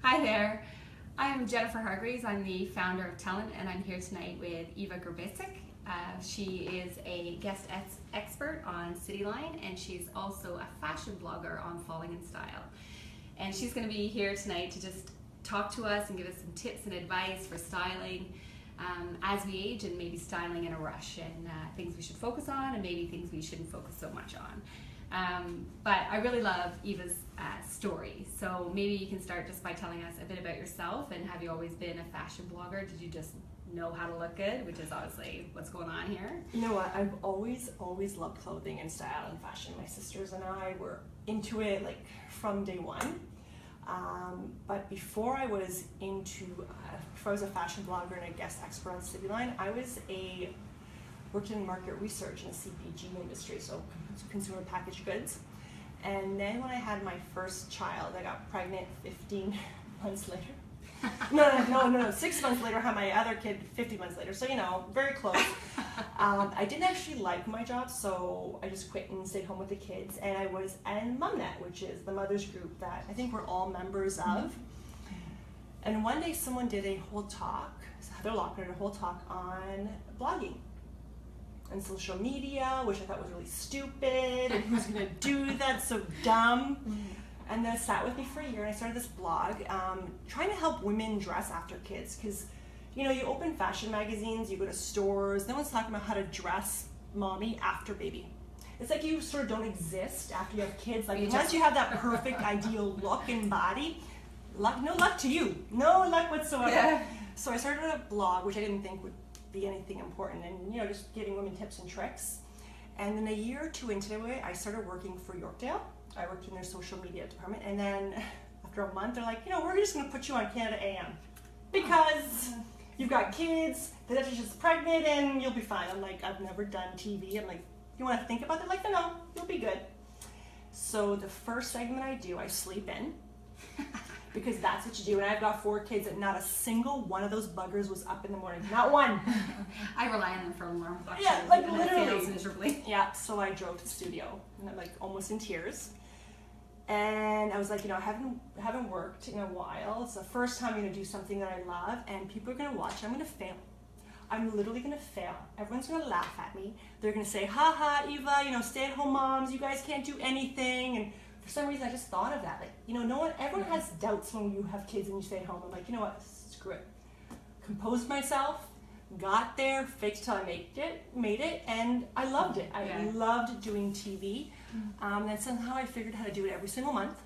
Hi there, I'm Jennifer Hargreaves. I'm the founder of Tellent, and I'm here tonight with Iva Grbesic. She is a guest expert on CityLine, and she's also a fashion blogger on Falling in Style. And she's going to be here tonight to just talk to us and give us some tips and advice for styling as we age, and maybe styling in a rush, and things we should focus on and maybe things we shouldn't focus so much on. But I really love Iva's story, so maybe you can start just by telling us a bit about yourself. And have you always been a fashion blogger? Did you just know how to look good, which is obviously what's going on here? You know what, I've always loved clothing and style and fashion. My sisters and I were into it like from day one. But before I was a fashion blogger and a guest expert on CityLine, I worked in market research in the CPG industry, so consumer packaged goods. And then when I had my first child, I got pregnant 15 months later. No, 6 months later, I had my other kid 50 months later, so very close. I didn't actually like my job, so I just quit and stayed home with the kids, and I was in MomNet, which is the mothers group that I think we're all members of. And one day someone did a whole talk, Heather Lockner did a whole talk on blogging and social media, which I thought was really stupid, and who's gonna do that, so dumb. And then it sat with me for a year, and I started this blog trying to help women dress after kids, because you open fashion magazines, you go to stores, no one's talking about how to dress mommy after baby. It's like you sort of don't exist after you have kids. Like once you have that perfect ideal look and body, no luck to you, no luck whatsoever. Yeah. So I started a blog, which I didn't think would be anything important, and just giving women tips and tricks. And then a year or two into it, I started working for Yorkdale. I worked in their social media department, and then after a month, they're like, we're just going to put you on Canada AM because you've got kids, the Duchess is pregnant, and you'll be fine. I'm like, I've never done TV. I'm like, you want to think about it? Like, no, you'll be good. So the first segment I do, I sleep in because that's what you do. And I've got 4 kids, and not a single one of those buggers was up in the morning. Not one. I rely on them for alarm clocks. Yeah, like literally. Fails miserably. Yeah, so I drove to the studio, and I'm like almost in tears. And I was like, I haven't worked in a while. It's the first time I'm going to do something that I love, and people are going to watch. I'm going to fail. I'm literally going to fail. Everyone's going to laugh at me. They're going to say, ha ha, Iva, stay-at-home moms, you guys can't do anything. And for some reason, I just thought of that. Like, everyone has doubts when you have kids and you stay at home. I'm like, you know what, screw it. Composed myself, got there, faked till I made it, and I loved it. I loved doing TV. And somehow I figured how to do it every single month.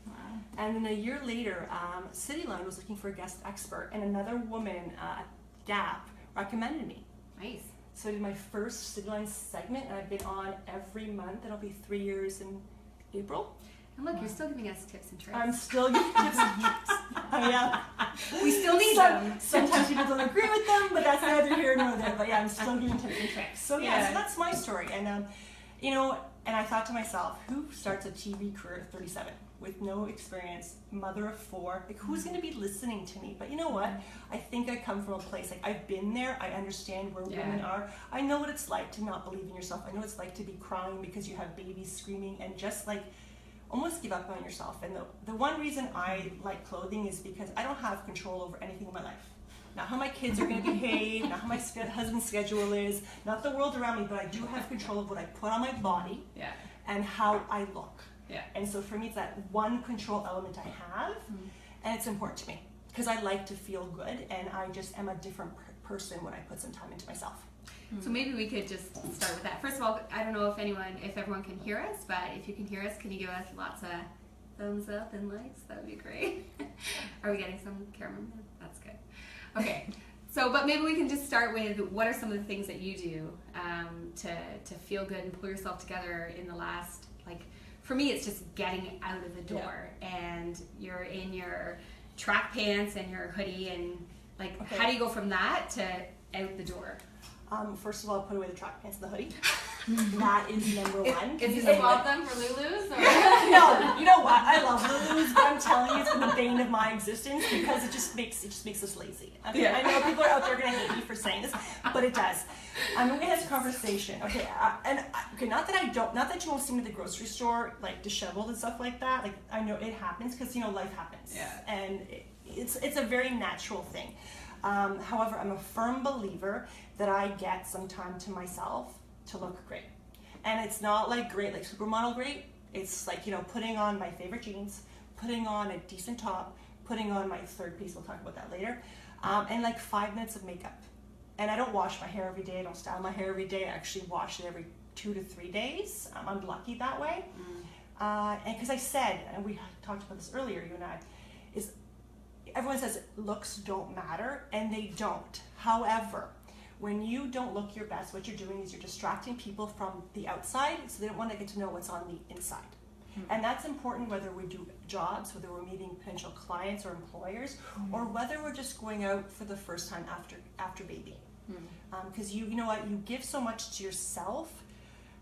Wow. And then a year later, CityLine was looking for a guest expert, and another woman at Gap recommended me. Nice. So I did my first CityLine segment, and I've been on every month. It'll be 3 years in April. And look, you're still giving us tips and tricks. I'm still giving tips and tricks. We still need them. Sometimes people don't agree with them, but that's neither here nor there. But yeah, I'm still giving tips and tricks. So so that's my story. And and I thought to myself, who starts a TV career at 37 with no experience, mother of 4? Like, who's going to be listening to me? But you know what? I think I come from a place, like, I've been there. I understand where women are. I know what it's like to not believe in yourself. I know what it's like to be crying because you have babies screaming and just like almost give up on yourself. And the one reason I like clothing is because I don't have control over anything in my life. Not how my kids are going to behave, not how my husband's schedule is, not the world around me, but I do have control of what I put on my body and how I look. Yeah. And so for me, it's that one control element I have, and it's important to me because I like to feel good, and I just am a different person when I put some time into myself. So maybe we could just start with that. First of all, I don't know if everyone can hear us, but if you can hear us, can you give us lots of thumbs up and likes? That would be great. Are we getting some camera? That's good. Okay, but maybe we can just start with what are some of the things that you do to feel good and pull yourself together in the last, like, for me it's just getting out of the door and you're in your track pants and your hoodie, and like how do you go from that to out the door? First of all, put away the track pants and the hoodie. That is number one. Is you swap them for Lulu's? Or? No, you know what? I love Lulu's, but I'm telling you, it's been the bane of my existence because it just makes us lazy. Okay, Yeah. I know people are out there going to hate me for saying this, but it does. I'm going to have this conversation. Okay, not that you won't see me at the grocery store like disheveled and stuff like that. Like I know it happens because life happens, and it's a very natural thing. However, I'm a firm believer that I get some time to myself to look great. And it's not like great, like supermodel great. It's like, putting on my favorite jeans, putting on a decent top, putting on my third piece, we'll talk about that later, and like 5 minutes of makeup. And I don't wash my hair every day, I don't style my hair every day, I actually wash it every 2 to 3 days. I'm lucky that way. And because I said, and we talked about this earlier, you and I, is everyone says looks don't matter, and they don't. However, when you don't look your best, what you're doing is you're distracting people from the outside, so they don't want to get to know what's on the inside. And that's important whether we do jobs, whether we're meeting potential clients or employers, or whether we're just going out for the first time after baby. Because you know what, you give so much to yourself.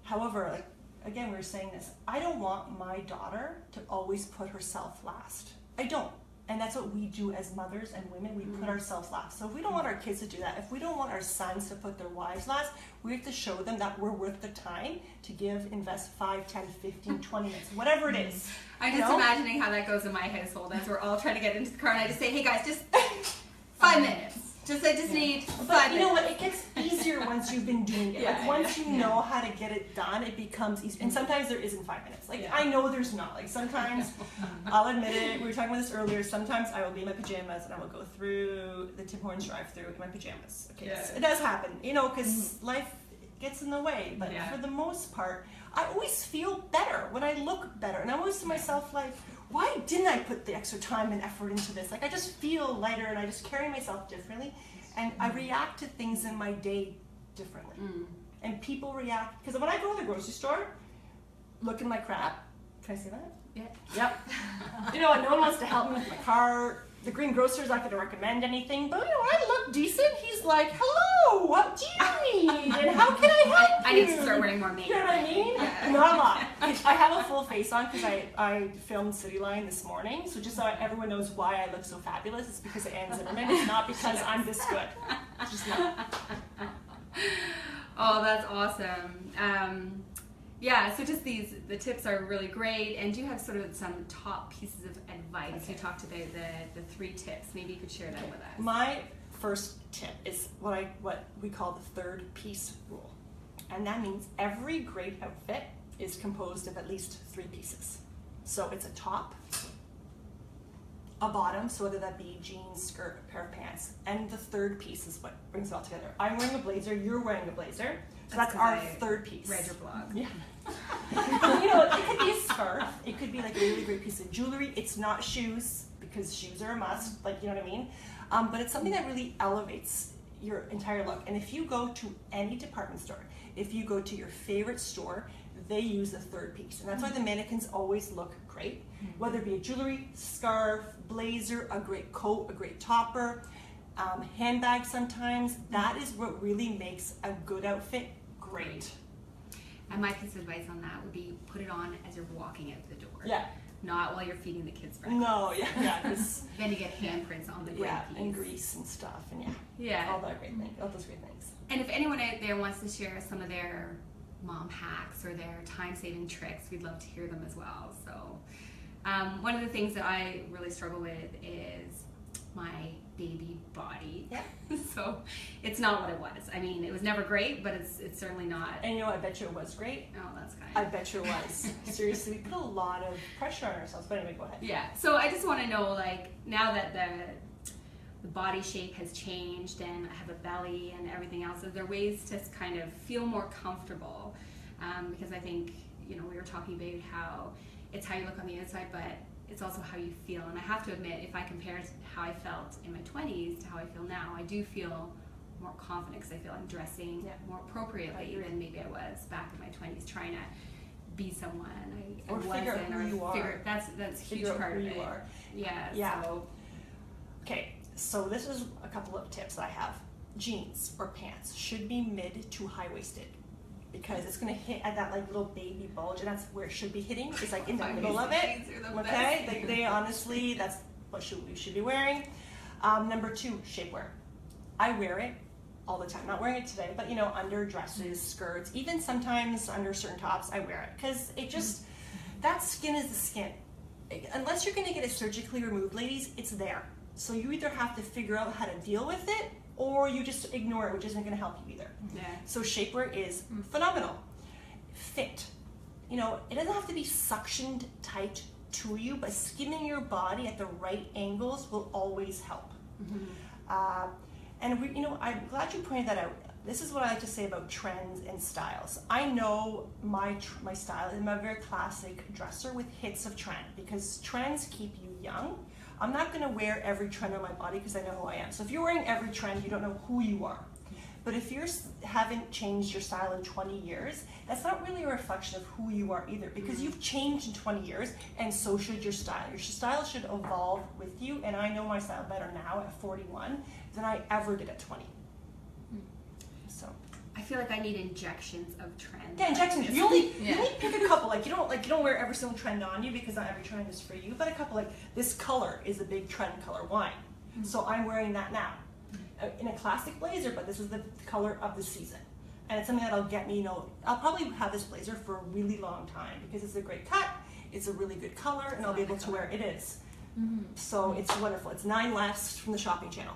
However, like, again, we were saying this, I don't want my daughter to always put herself last. I don't. And that's what we do as mothers and women, we put ourselves last. So if we don't want our kids to do that, if we don't want our sons to put their wives last, we have to show them that we're worth the time to invest 5, 10, 15, 20 minutes, whatever it is. I'm just imagining how that goes in my household as we're all trying to get into the car and I just say, hey guys, just 5 minutes. I just need 5 minutes. You know what, it gets easier once you've been doing it. Like once you know how to get it done, it becomes easy. And sometimes there isn't 5 minutes. Like I know there's not. Like sometimes, I'll admit it, we were talking about this earlier, sometimes I will be in my pajamas and I will go through the Tim Hortons drive-thru in my pajamas. Okay, it does happen, because life gets in the way. But for the most part, I always feel better when I look better. And I always to myself like, why didn't I put the extra time and effort into this? Like I just feel lighter and I just carry myself differently. And I react to things in my day differently. And people react, because when I go to the grocery store, looking like crap, can I say that? Yeah. Yep. No one wants to help me with my car. The green grocer's not going to recommend anything, but when I look decent, he's like, hello, what do you need? And how can I help you? I need to start wearing more makeup. You know what I mean? Yeah. Not a lot. I have a full face on because I filmed CityLine this morning, so just so everyone knows why I look so fabulous, it's because of Ann Zimmerman. It's not because I'm this good. It's just not. Oh, that's awesome. So just the tips are really great, and do you have sort of some top pieces of advice? Okay. You talked about the 3 tips. Maybe you could share them with us. My first tip is what we call the 3rd piece rule, and that means every great outfit is composed of at least 3 pieces. So it's a top, a bottom, so whether that be jeans, skirt, a pair of pants, and the 3rd piece is what brings it all together. I'm wearing a blazer, you're wearing a blazer, so that's our 3rd piece. Read your blog. Yeah. It could be a scarf, it could be like a really great piece of jewelry. It's not shoes, because shoes are a must, like, you know what I mean? But it's something that really elevates your entire look. And if you go to any department store, if you go to your favorite store, they use the 3rd piece. And that's why the mannequins always look great. Whether it be a jewelry, scarf, blazer, a great coat, a great topper, handbag sometimes, that is what really makes a good outfit great. And my piece of advice on that would be put it on as you're walking out the door. Yeah. Not while you're feeding the kids breakfast. No, Then you get handprints on the great piece. And grease and stuff, and all those great things. And if anyone out there wants to share some of their mom hacks or their time-saving tricks, we'd love to hear them as well. So one of the things that I really struggle with is my baby body. Yeah. So it's not what it was. I mean, it was never great, but it's certainly not. And you know what, I bet you it was great. Oh, that's kind. I bet you it was. Seriously, we put a lot of pressure on ourselves. But anyway, go ahead. Yeah. So I just want to know, like, now that the body shape has changed and I have a belly and everything else, are there ways to kind of feel more comfortable? Because I think, we were talking about how it's how you look on the outside, but it's also how you feel. And I have to admit, if I compare how I felt in my 20s to how I feel now, I do feel more confident because I feel I'm dressing more appropriately than maybe I was back in my 20s, trying to be someone I figure out who you are. That's a huge part of it. Yeah. So. Okay, so this is a couple of tips that I have. Jeans or pants should be mid to high-waisted, because it's going to hit at that like little baby bulge, and that's where it should be hitting. It's like in the middle of it. Okay, they honestly, what we should be wearing. Number 2, shapewear. I wear it all the time. Not wearing it today, but you know, under dresses, skirts, even sometimes under certain tops, I wear it because it just, that skin is the skin. Unless you're going to get it surgically removed, ladies, it's there. So you either have to figure out how to deal with it, or you just ignore it, which isn't going to help you either. Yeah. So shapewear is phenomenal. Fit. You know, it doesn't have to be suctioned tight to you, but skimming your body at the right angles will always help. And you know, I'm glad you pointed that out. This is what I like to say about trends and styles. I know my style. I'm a very classic dresser with hits of trend because trends keep you young. I'm not going to wear every trend on my body because I know who I am. So if you're wearing every trend, you don't know who you are. But if you haven't changed your style in 20 years, that's not really a reflection of who you are either, because you've changed in 20 years and so should your style. Your style should evolve with you, and I know my style better now at 41 than I ever did at 20. So I feel like I need injections of trends. yeah, injections. You only pick a couple. Like you don't wear every single trend on you because not every trend is for you. But a couple, like this color is a big trend color, wine. So I'm wearing that now in a classic blazer, but this is the color of the season, and it's something that'll get me. You know, I'll probably have this blazer for a really long time because it's a great cut. It's a really good color, and I'll be able to wear it. It is. So it's wonderful. It's 9 left from the shopping channel.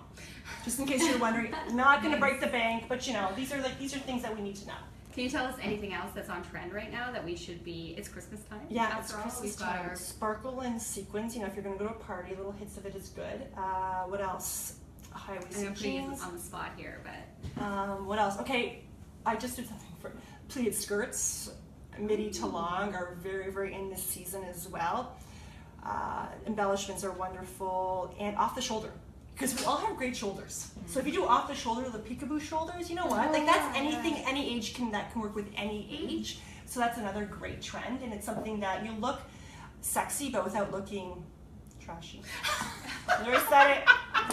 Just in case you're wondering, not going to break the bank, but you know, these are things that we need to know. Can you tell us anything else that's on trend right now that we should be? It's Christmas time. Yeah, it's after all. Christmas We've got time. our Sparkle and sequins. You know, if you're going to go to a party, little hits of it is good. What else? High-waisted I'm putting jeans. you on the spot here, but What else? Okay, I just did something for pleated skirts. Midi to long are very, very in this season as well. Embellishments are wonderful, and off the shoulder, because we all have great shoulders. So if you do off the shoulder, the peekaboo shoulders, you know what? Like that's anything, any age that can work with any age. So that's another great trend, and it's something that you look sexy but without looking trashy. There, I said it.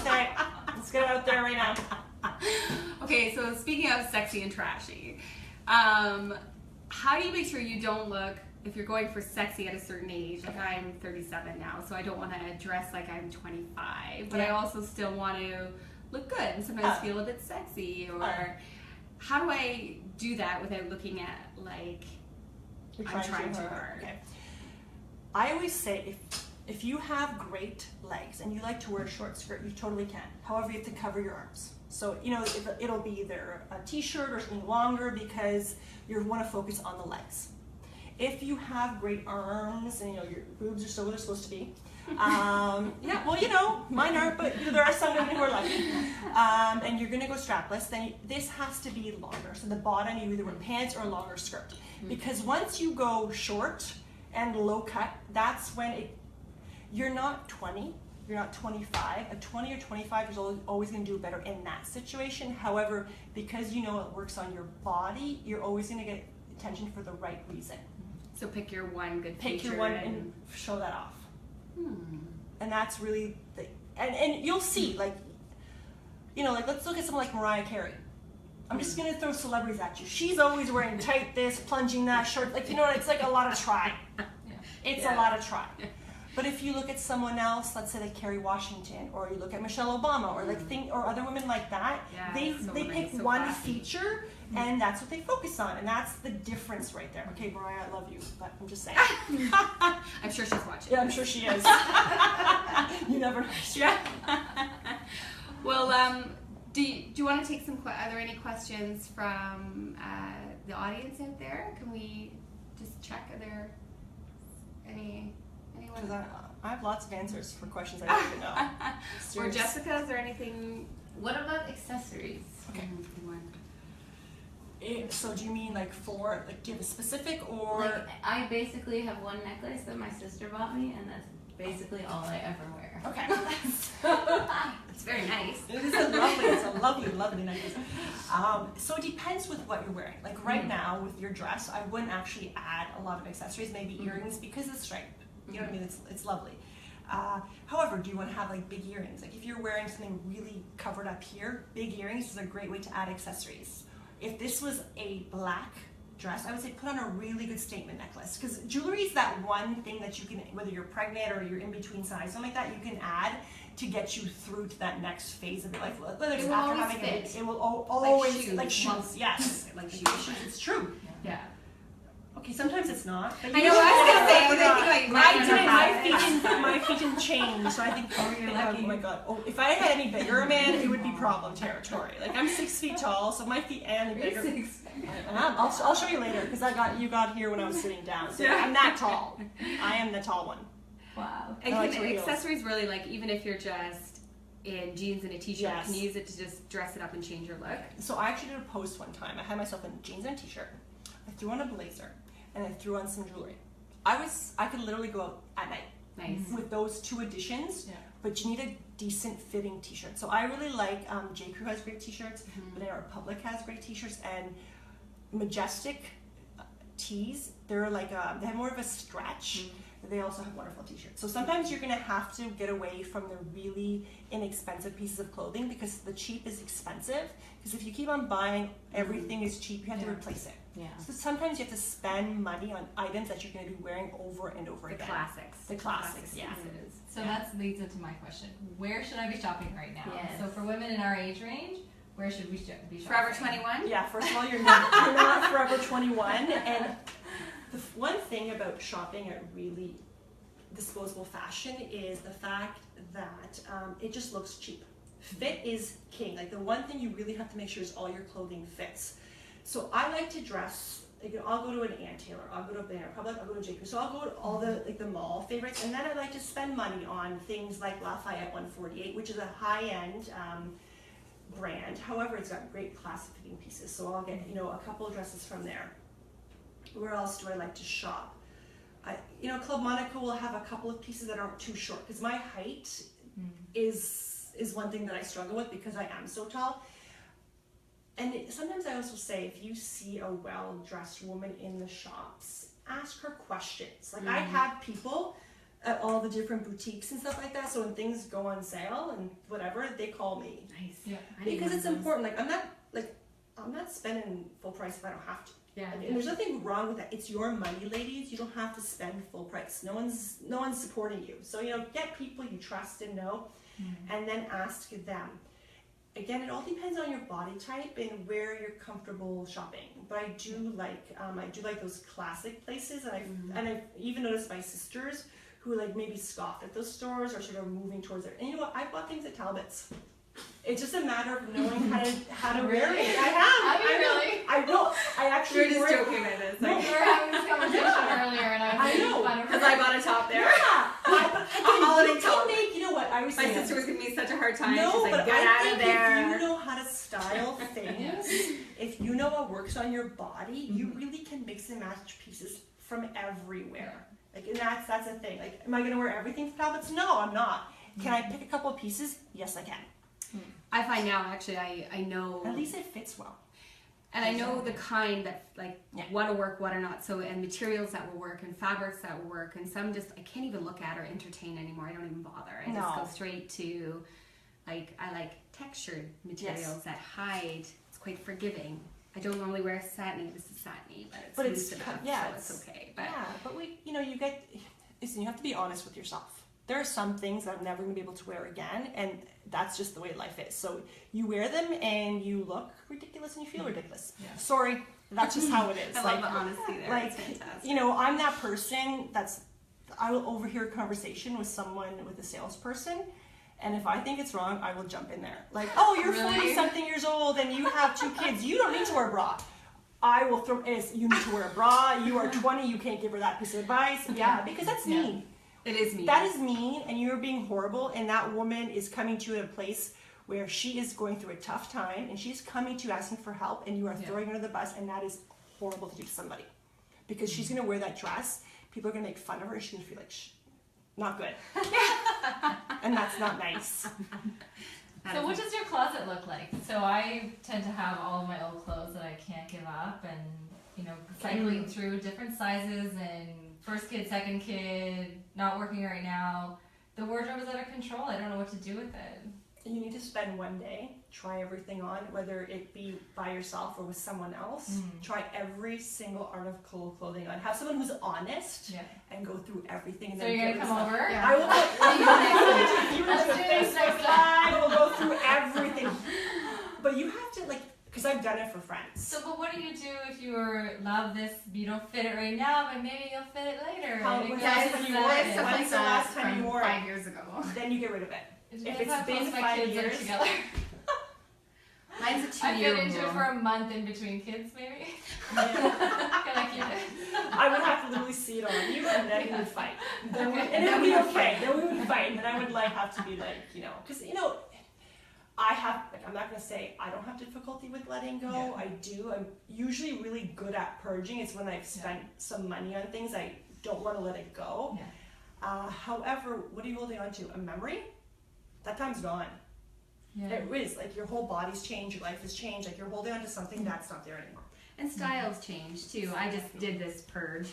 Okay, let's get it out there right now. okay, so speaking of sexy and trashy, how do you make sure you don't look, if you're going for sexy at a certain age, like I'm 37 now, so I don't want to dress like I'm 25, but I also still want to look good and sometimes feel a bit sexy, or how do I do that without looking at like I'm trying too hard? Okay. I always say if you have great legs and you like to wear a short skirt, you totally can. However, you have to cover your arms. So, you know, it'll be either a t-shirt or something longer because you want to focus on the legs. If you have great arms and, you know, your boobs are still where they're supposed to be, yeah, well, you know, mine aren't, but there are some women who are lucky, and you're going to go strapless, then this has to be longer. So the bottom, you either wear pants or a longer skirt. Because once you go short and low cut, that's when you're not 20, you're not 25. A 20 or 25 is always going to do better in that situation. However, because you know it works on your body, you're always going to get attention for the right reason. So pick your one good feature. Pick your one and show that off. And that's really and you'll see, like, you know, like let's look at someone like Mariah Carey. I'm just gonna throw celebrities at you. She's always wearing tight this, plunging that shirt, like, you know, it's like a lot of try. It's a lot of try. But if you look at someone else, let's say like Kerry Washington, or you look at Michelle Obama, or like or other women like that, they pick one feature and that's what they focus on, and that's the difference right there. Okay, Mariah, I love you, but I'm just saying. I'm sure she's watching. Yeah, I'm sure she is. You never know. Yeah. Well, do you want to take some? Are there any questions from the audience out there? Can we just check? Are there anyone? Because I have lots of answers for questions I don't even know. Or Jessica, is there anything? What about accessories? Okay. So do you mean like do you have a specific, or? Like, I basically have one necklace that my sister bought me, and that's basically all I ever wear. Okay. It's very nice. It's a lovely necklace. So it depends with what you're wearing. Like right now with your dress, I wouldn't actually add a lot of accessories, maybe earrings, because it's stripe. You know what I mean? It's lovely. However, do you want to have like big earrings? Like if you're wearing something really covered up here, big earrings is a great way to add accessories. If this was a black dress, I would say put on a really good statement necklace, because jewelry is that one thing that you can, whether you're pregnant or you're in between size, something like that, you can add to get you through to that next phase of your life. Whether it's It will after always having a baby, fit. it will always shoes. like shoes. Yes, Like shoes. shoes. It's true. Yeah. Okay, sometimes it's not. But I know, I was gonna say, my feet didn't change, so I think, you're lucky. oh my god. Oh, if I had any bigger, Amanda, it would be problem territory. Like, I'm 6 feet tall, so my feet and bigger. I'll show you later, because you got here when I was sitting down. So I'm that tall. I am the tall one. Wow. And I can like heels. accessories really, like, even if you're just in jeans and a t-shirt, Yes. can you use it to just dress it up and change your look? So I actually did a post one time. I had myself in jeans and a t-shirt. I threw on a blazer, and I threw on some jewelry. I could literally go out at night Nice. with those two additions, but you need a decent fitting t-shirt. So I really like J. Crew has great t-shirts, Banana Republic has great t-shirts, and Majestic tees. They're like they have more of a stretch. They also have wonderful t-shirts. So sometimes you're gonna have to get away from the really inexpensive pieces of clothing, because the cheap is expensive. Because if you keep on buying everything is cheap, you have to replace it. Yeah. So sometimes you have to spend money on items that you're going to be wearing over and over The again. classics. The classics, yeah. pieces. So that leads into my question. Where should I be shopping right now? Yes. So for women in our age range, where should we be shopping? Forever 21? Yeah, first of all, you're not Forever 21. And the one thing about shopping at really disposable fashion is the fact that it just looks cheap. Fit is king. Like, the one thing you really have to make sure is all your clothing fits. So I like to dress, like, I'll go to an Ann Taylor, I'll go to Banana Republic, I'll go to J. Crew. So I'll go to all the the mall favorites, and then I like to spend money on things like Lafayette 148, which is a high-end brand. However, it's got great classic fitting pieces. So I'll get a couple of dresses from there. Where else do I like to shop? Club Monaco will have a couple of pieces that aren't too short, because my height is one thing that I struggle with, because I am so tall. And sometimes I also say, if you see a well-dressed woman in the shops, ask her questions. Like, I have people at all the different boutiques and stuff like that, so when things go on sale and whatever, they call me. Nice. Yeah. Because it's important. Like, I'm not spending full price if I don't have to. Yeah. And there's nothing wrong with that. It's your money, ladies. You don't have to spend full price. No one's supporting you. So, get people you trust and know, and then ask them. Again, it all depends on your body type and where you're comfortable shopping. But I do like those classic places, and I even noticed my sisters who maybe scoffed at those stores are sort of moving towards it. And you know what? I bought things at Talbot's. It's just a matter of knowing how to wear it. I have. Really? I know. I actually. You're just joking with this. We were having this conversation earlier, and I was making fun of her. Because I bought a top there. Yeah. holiday top. You know what? I was My saying. sister was giving me such a hard time. No, She's like, but get I out think of there. if you know how to style things, if you know what works on your body, you really can mix and match pieces from everywhere. Like, and that's the thing. Like, am I going to wear everything from Talbot's? No, I'm not. Can I pick a couple of pieces? Yes, I can. I find now, actually, I know. At least it fits well. And I know the kind that Yeah. what will work, what are not. So, and materials that will work, and fabrics that will work, and some just I can't even look at or entertain anymore. I don't even bother. I just No. go straight to, I like textured materials that hide. It's quite forgiving. I don't normally wear satiny. This is satiny, but it's loose enough, so it's okay. But yeah, but listen, you have to be honest with yourself. There are some things that I'm never going to be able to wear again, and that's just the way life is. So you wear them and you look ridiculous and you feel ridiculous. Yeah. Sorry, that's just how it is. I love the honesty there. It's fantastic. I'm that person I will overhear a conversation with a salesperson, and if I think it's wrong, I will jump in there. Like, oh, you're Really? 40-something years old and you have 2 kids. You don't need to wear a bra. I will throw you need to wear a bra. You are 20. You can't give her that piece of advice. Yeah, because that's mean. It is me. That is mean, and you're being horrible, and that woman is coming to you at a place where she is going through a tough time, and she's coming to you asking for help, and you are throwing her under the bus, and that is horrible to do to somebody. Because she's going to wear that dress, people are going to make fun of her, and she's going to feel like, not good. And that's not nice. So what does your closet look like? So I tend to have all of my old clothes that I can't give up, and cycling through different sizes, and first kid, second kid, not working right now. The wardrobe is out of control. I don't know what to do with it. you need to spend one day, try everything on, whether it be by yourself or with someone else. Try every single article of clothing on. Have someone who's honest and go through everything. And So then you're gonna come over? I will go through Facebook Live. I will go through everything. But you have to, like, because I've done it for friends. So, but what do you do if you love this, you don't fit it right now, but maybe you'll fit it later? How- And it when's goes the last to time you that wore it? end. Stuff When's like the last that time you from wore it? 5 years ago. Then you get rid of it. It If depends it's how been close my 5 kids years. are together. Mine's a I 2-year fit into it rule. for a month in between kids, maybe. Yeah. Can I keep it? I would have to literally see it on you, and then we would fight. Then we, and then we would fight. Then we would fight, and then I would like have to be like, you know, because you know, I have like I'm not gonna say I don't have difficulty with letting go. Yeah. I do. I'm usually really good at purging. It's when I've spent some money on things I don't want to let it go. Yeah. However, what are you holding on to? A memory? That time's gone. Yeah. It is like your whole body's changed, your life has changed. Like you're holding on to something that's not there anymore. And styles change too. I just did this purge,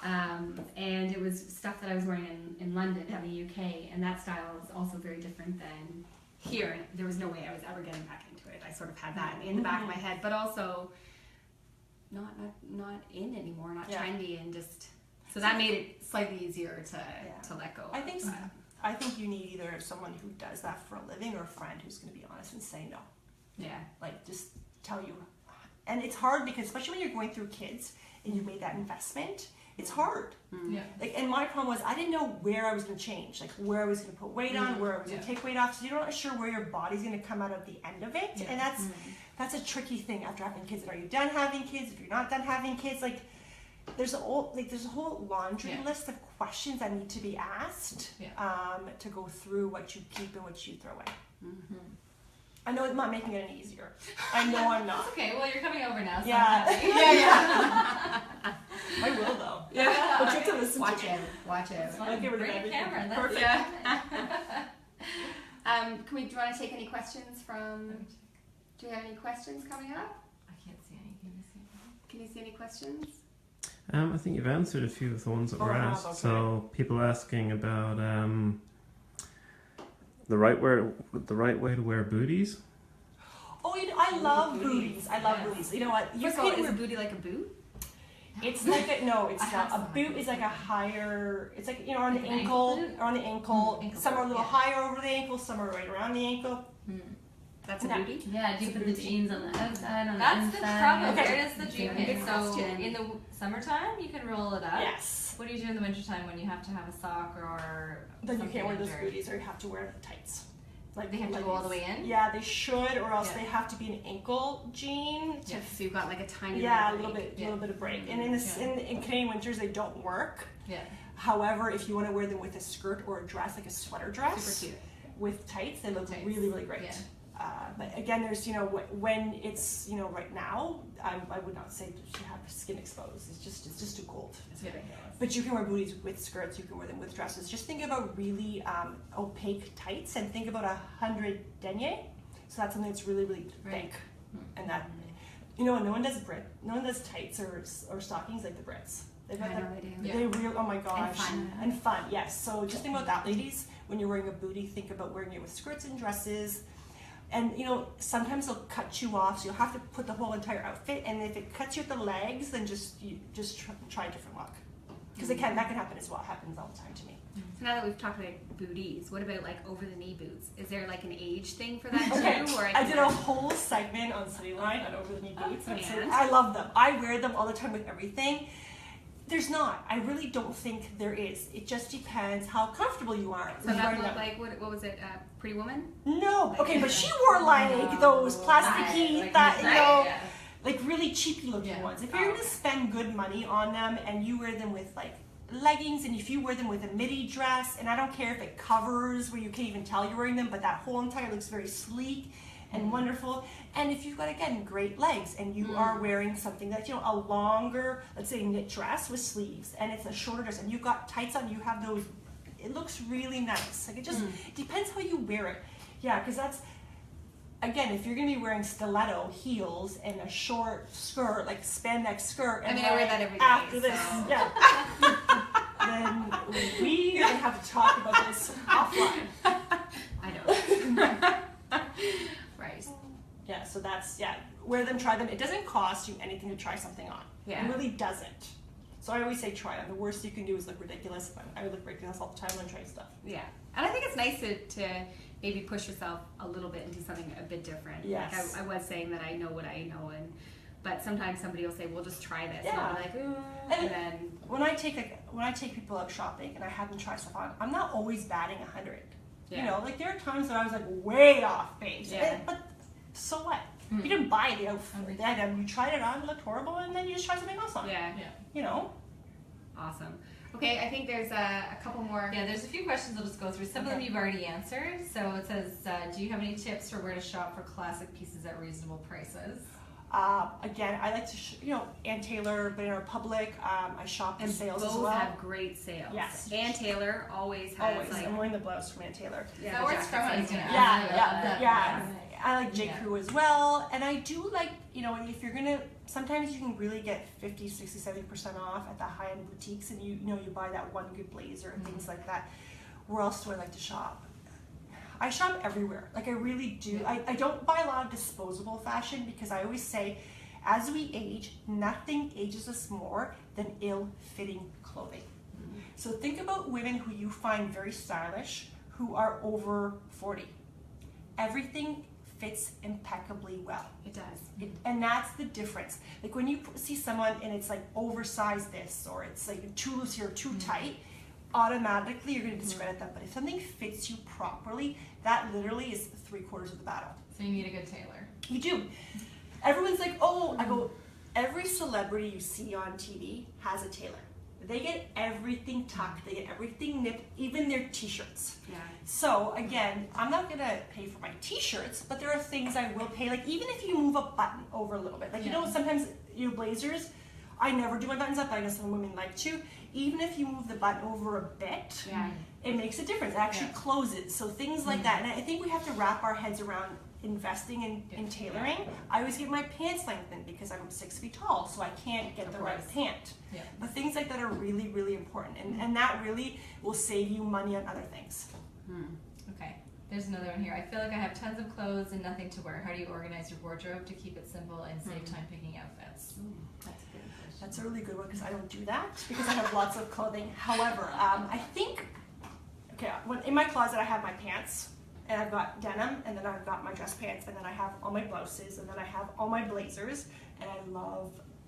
and it was stuff that I was wearing in London, in the UK, and that style is also very different than here. And there was no way I was ever getting back into it. I sort of had that in the back of my head, but also not in anymore, not trendy, and just so that made it slightly easier to let go. I think you need either someone who does that for a living or a friend who's going to be honest and say no. Yeah. Like just tell you. And it's hard because especially when you're going through kids and you made that investment, it's hard. Yeah. Like, and my problem was I didn't know where I was going to change, like where I was going to put weight on, where I was going to take weight off. So you're not sure where your body's going to come out of the end of it. Yeah. And that's a tricky thing after having kids. Are you done having kids? If you're not done having kids, like there's a whole laundry list of questions that need to be asked to go through what you keep and what you throw away. I know I'm not making it any easier. I know I'm not. Okay, well, you're coming over now, so Yeah. I'm happy. I will though. Yeah. But you have to listen Watch to out. Watch It's out. fine. I'll get rid of Bring a everything. camera. That's Perfect. Yeah. Do you want to take any questions from? Do you have any questions coming up? I can't see any. Can you see? Can you see any questions? I think you've answered a few of the ones that were asked. Okay. So people asking about the right way to wear booties. Oh, you know, I love booties. I love booties. You know what? You First of all, can is wear a booty like a boot? It's like a no, it's I have not. A some boot like is like a higher. It's like, you know, on Like the an ankle, ankle boot? or on the ankle. Ankle Some are a boot, little yeah. higher over the ankle. Some are right around the ankle. That's a No. booty? Yeah, do you It's a put the booty. jeans on the outside, on the That's the inside? problem. Okay. Where does the jean Good fit? So question. in the summertime, you can roll it up. Yes. What do you do in the wintertime when you have to have a sock or Then you something can't wear those under? booties, or you have to wear tights. Like They have to go all the way in? Yeah, they should, or else Yeah. they have to be an ankle jean. To So you've got like a tiny Yeah, a little little break. bit, a little bit of break. And in this, in Canadian winters, they don't work. Yeah. However, if you want to wear them with a skirt or a dress, like a sweater dress, Super cute. with tights, they look Tights. really, really great. Yeah. But again, there's, you know, when it's, you know, right now, I would not say that you have skin exposed. It's just too cold. It's ridiculous. But you can wear booties with skirts. You can wear them with dresses. Just think about really opaque tights, and think about 100 denier. So that's something that's really, really Right. thick, and that, you know, no one does tights or stockings like the Brits. They've got I that. know they do. Yeah. They real, oh my gosh. And fun, yes. So just think about that, ladies. When you're wearing a bootie, think about wearing it with skirts and dresses. And you know, sometimes they'll cut you off, so you'll have to put the whole entire outfit. And if it cuts you at the legs, then just try a different look. Because that can happen as well. It happens all the time to me. So now that we've talked about booties, what about like over the knee boots? Is there like an age thing for that Okay, too? Or I did a whole segment on CityLine on over the knee boots, and And? I love them. I wear them all the time with everything. There's not. I really don't think there is. It just depends how comfortable you are. So with that wearing looked them. like what was it? Pretty Woman? No. Okay, but she wore like those plasticky, Like that you know, Yeah. like really cheapy looking Yeah. ones. If you're gonna spend good money on them and you wear them with like leggings, and if you wear them with a midi dress, and I don't care if it covers where you can't even tell you're wearing them, but that whole entire looks very sleek and wonderful. And if you've got, again, great legs, and you are wearing something that's, you know, a longer, let's say, knit dress with sleeves, and it's a shorter dress, and you've got tights on, you have those, it looks really nice. Like, it just it depends how you wear it. Yeah, because that's, again, if you're going to be wearing stiletto heels and a short skirt, like spandex skirt, and I mean, I wear then that every day, after this, so- yeah, then we're going to have to talk about this offline. I know. So that's, wear them, try them. It doesn't cost you anything to try something on. Yeah. It really doesn't. So I always say try on. The worst you can do is look ridiculous. But I look ridiculous all the time when trying stuff. Yeah. And I think it's nice to maybe push yourself a little bit and do something a bit different. Yes. Like I was saying that I know what I know, but sometimes somebody will say, "Well, just try this." Yeah. And I'm like, ooh. And then when I take people out shopping and I have them try stuff on, I'm not always batting 100. yeah. You know, like there are times that I was like way off base. Yeah. But so what? You didn't buy the outfit. You tried it on, it looked horrible, and then you just try something else on. Yeah. You know. Awesome. Okay, I think there's a couple more. Yeah, there's a few questions I'll just go through. Some of them you've already answered. So it says, do you have any tips for where to shop for classic pieces at reasonable prices? Again, I like to, Ann Taylor, Banana Republic. I shop in And sales both as well. have great sales. Yes. Ann Taylor always has Always. like I'm wearing the blouse from Ann Taylor. yeah, That the works for jackets me. and stuff. Yeah. I like J. Yeah. Crew as well. And I do like, if you're going to, sometimes you can really get 50, 60, 70% off at the high-end boutiques and you buy that one good blazer and things like that. Where else do I like to shop? I shop everywhere. Like I really do. I don't buy a lot of disposable fashion because I always say, as we age, nothing ages us more than ill-fitting clothing. So think about women who you find very stylish, who are over 40. Everything fits impeccably well. It does. And that's the difference. Like when you see someone and it's like oversized this, or it's like too loose here, too tight, automatically you're going to discredit them. But if something fits you properly, that literally is 3/4 of the battle. So you need a good tailor. You do. Everyone's like, oh, I go, every celebrity you see on TV has a tailor. They get everything tucked, they get everything nipped, even their t-shirts. Yeah. So again, I'm not gonna pay for my t-shirts, but there are things I will pay, like even if you move a button over a little bit. Like sometimes your blazers, I never do my buttons up, but I know some women like to. Even if you move the button over a bit, it makes a difference. It actually closes. So things like that. And I think we have to wrap our heads around investing in tailoring. I always get my pants lengthened because I'm 6 feet tall, so I can't get the right pant. Yeah. But things like that are really, really important. And that really will save you money on other things. Okay. There's another one here. I feel like I have tons of clothes and nothing to wear. How do you organize your wardrobe to keep it simple and save time picking outfits? That's a good question. That's a really good one because I don't do that because I have lots of clothing. However, I think, in my closet I have my pants, and I've got denim, and then I've got my dress pants, and then I have all my blouses, and then I have all my blazers, and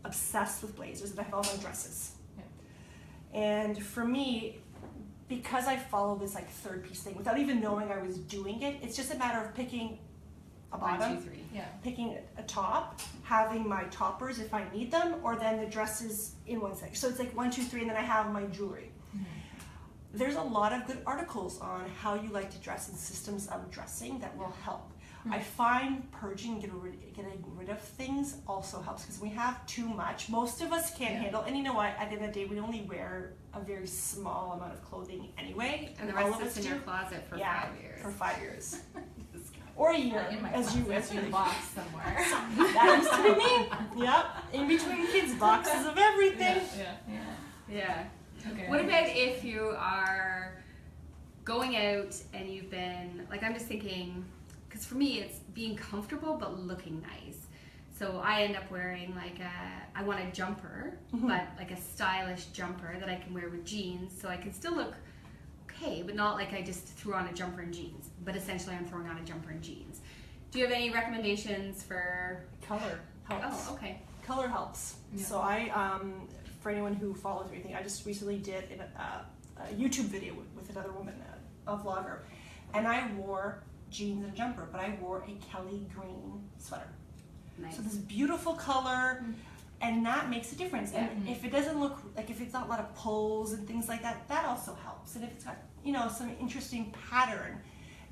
obsessed with blazers, and I have all my dresses. And for me, because I follow this like third piece thing, without even knowing I was doing it, it's just a matter of picking a bottom, 1, 2, 3. Yeah. picking a top, having my toppers if I need them, or then the dresses in one section. So it's like 1, 2, 3, and then I have my jewelry. There's a lot of good articles on how you like to dress and systems of dressing that will help. I find purging, getting rid of things also helps because we have too much. Most of us can't handle, and you know what, at the end of the day, we only wear a very small amount of clothing anyway. And the all rest of is us in your do. closet for 5 years. For 5 years. Or a year, In my as you closet, wish. in a box somewhere. That used to be me. Yep. In between kids' boxes of everything. Yeah. Okay. What about if you are going out and you've been, like I'm just thinking, because for me it's being comfortable but looking nice. So I end up wearing I want a jumper, but like a stylish jumper that I can wear with jeans so I can still look okay, but not like I just threw on a jumper and jeans. But essentially I'm throwing on a jumper and jeans. Do you have any recommendations for? Color helps. Oh, okay. Color helps. Yeah. So for anyone who follows anything, I just recently did a YouTube video with another woman, a vlogger, and I wore jeans and a jumper, but I wore a Kelly green sweater. Nice. So this beautiful color, and that makes a difference. And if it doesn't look like, if it's not a lot of pulls and things like that, that also helps. And if it's got some interesting pattern.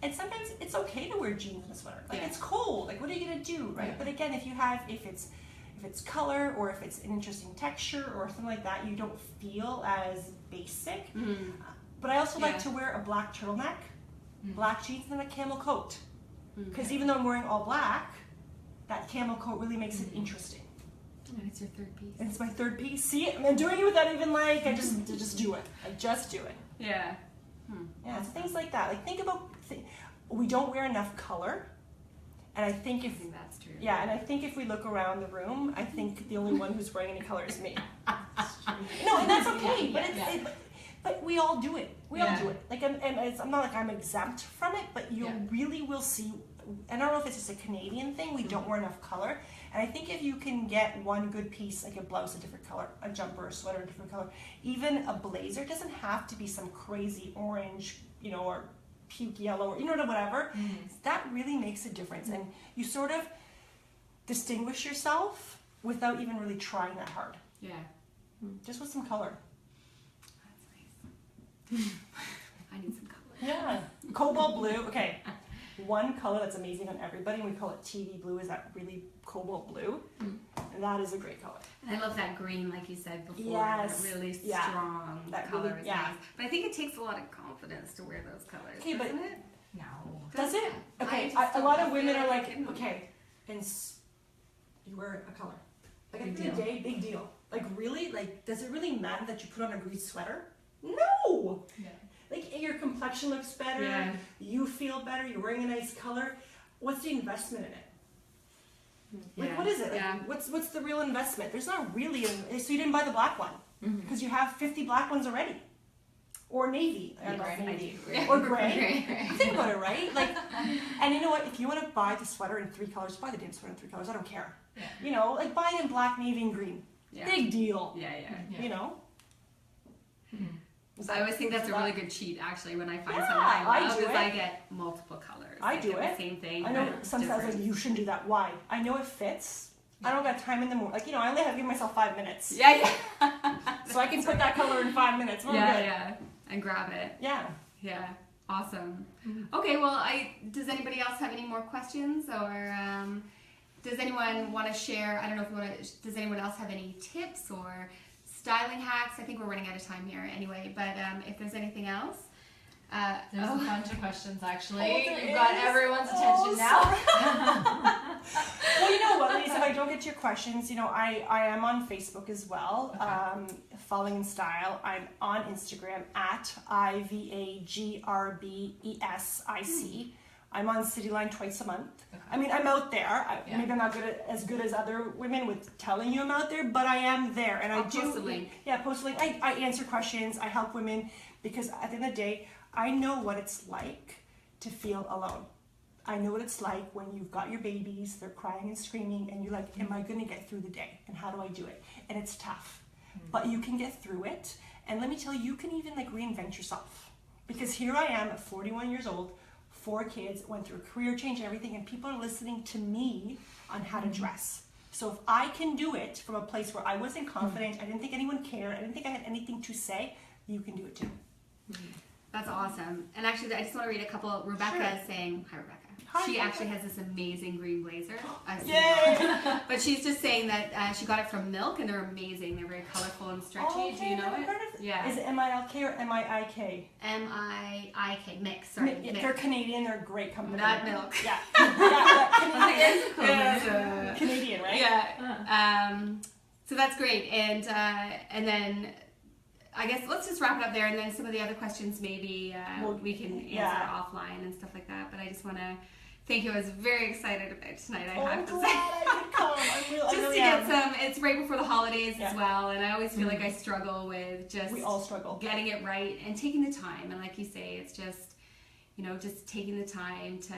And sometimes it's okay to wear jeans and a sweater. Like it's cold. Like what are you gonna do, right? But again, if it's color or if it's an interesting texture or something like that, you don't feel as basic. But I also like to wear a black turtleneck, black jeans, and then a camel coat. Because even though I'm wearing all black, that camel coat really makes it interesting. And it's your third piece. And it's my third piece. See, I'm doing it without even I just do it. I just do it. Yeah. Yeah, it's things like that. Like think about, we don't wear enough color, And I think I think that's true. and I think if we look around the room, I think the only one who's wearing any color is me. No, and that's okay. But we all do it. We all do it. Like, and I'm not like I'm exempt from it, but you really will see. And I don't know if it's just a Canadian thing. We don't wear enough color. And I think if you can get one good piece, like a blouse, a different color, a jumper, a sweater, a different color, even a blazer, it doesn't have to be some crazy orange, you know, or puke yellow, or, you know, whatever. That really makes a difference. And you sort of distinguish yourself without even really trying that hard. Yeah. Just with some color. That's nice. I need some color. Yeah. Cobalt blue. Okay. One color that's amazing on everybody, and we call it TV blue, is that really cobalt blue. And that is a great color. And I love that green, like you said before. Yes. That really strong That color really- is yeah. nice. But I think it takes a lot of confidence to wear those colors, Okay, but- doesn't it? No. Does it? Okay. I just A lot don't of women feel are like like, I can. okay, and you wear a color. Like, at Big the end of the deal. day, big deal. Like, really? Like, does it really matter that you put on a green sweater? No! Yeah. Like, your complexion looks better, Yeah. you feel better, you're wearing a nice color. What's the investment in it? Like, Yeah. what is it? Like, Yeah. what's the real investment? There's not really so you didn't buy the black one because you have 50 black ones already, or navy, I love I navy, do. or gray. Think about it, right? Like, and you know what? If you want to buy the sweater in 3 colors, buy the damn sweater in 3 colors. I don't care. Yeah. You know, like buy it in black, navy, and green. Yeah. Big deal. Yeah, yeah. Yeah. You know. Is I that- always think that's a is really that- good cheat, actually, when I find Yeah, something I I love, do is it. I get multiple colors. I Like, do get it. the same thing. I know but sometimes like different. you shouldn't do that. Why? I know it fits. I don't got time in the morning. Like, you know, I only have to give myself 5 minutes. Yeah, yeah. So I can put that color in 5 minutes. We're yeah, good. yeah. And grab it. Yeah. Yeah. Awesome. Okay, well, does anybody else have any more questions, or does anyone want to share? I don't know if you want to. Does anyone else have any tips or styling hacks? I think we're running out of time here anyway. But if there's anything else, There's a bunch of questions actually. Oh, there You've got is? everyone's Oh, attention now. Well, you know what, ladies, if I don't get to your questions, you know, I am on Facebook as well, Falling in Style. I'm on Instagram at IvaGrbesic. I'm on CityLine twice a month. Okay. I mean, I'm out there. Yeah. Maybe I'm not as good as other women with telling you I'm out there, but I am there. And I'll I do post a link. Yeah, post a link. I answer questions. I help women because at the end of the day, I know what it's like to feel alone. I know what it's like when you've got your babies, they're crying and screaming, and you're like, am I going to get through the day? And how do I do it? And it's tough. But you can get through it. And let me tell you, you can even like reinvent yourself. Because here I am at 41 years old, 4 kids, went through a career change and everything, and people are listening to me on how to dress. So if I can do it from a place where I wasn't confident, I didn't think anyone cared, I didn't think I had anything to say, you can do it too. That's awesome. And actually, I just want to read a couple. Rebecca is saying, hi, Rebecca. Hi, She Rebecca. actually has this amazing green blazer. I've seen Yay! it. But she's just saying that she got it from Milk, and they're amazing. They're very colorful and stretchy. Oh, Do you know I've it? heard of it. Yeah. Is it M-I-L-K or M-I-I-K? M-I-I-K. Mix. Sorry. They're Mix. Canadian, they're a great company. Not Milk. Yeah. Canadian. Yeah. Canadian, right? Yeah. So that's great. And then I guess let's just wrap it up there, and then some of the other questions maybe we can answer offline and stuff like that. But I just want to thank you. I was very excited about tonight. I I'm have to glad say. I could come. I Just really to am. get some, it's right before the holidays as Yeah. well, and I always feel like I struggle with just We all struggle. getting it right and taking the time. And like you say, it's just, you know, just taking the time to,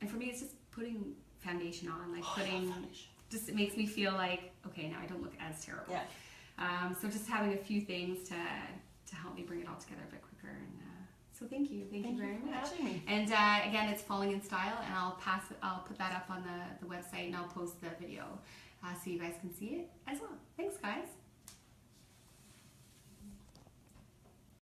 and for me, it's just putting foundation on, like putting, just it makes me feel like, okay, now I don't look as terrible. Yeah. So just having a few things to help me bring it all together a bit quicker. And so thank you very for much. having me. And again, it's Falling in Style, and I'll put that up on the website, and I'll post the video so you guys can see it as well. Thanks, guys.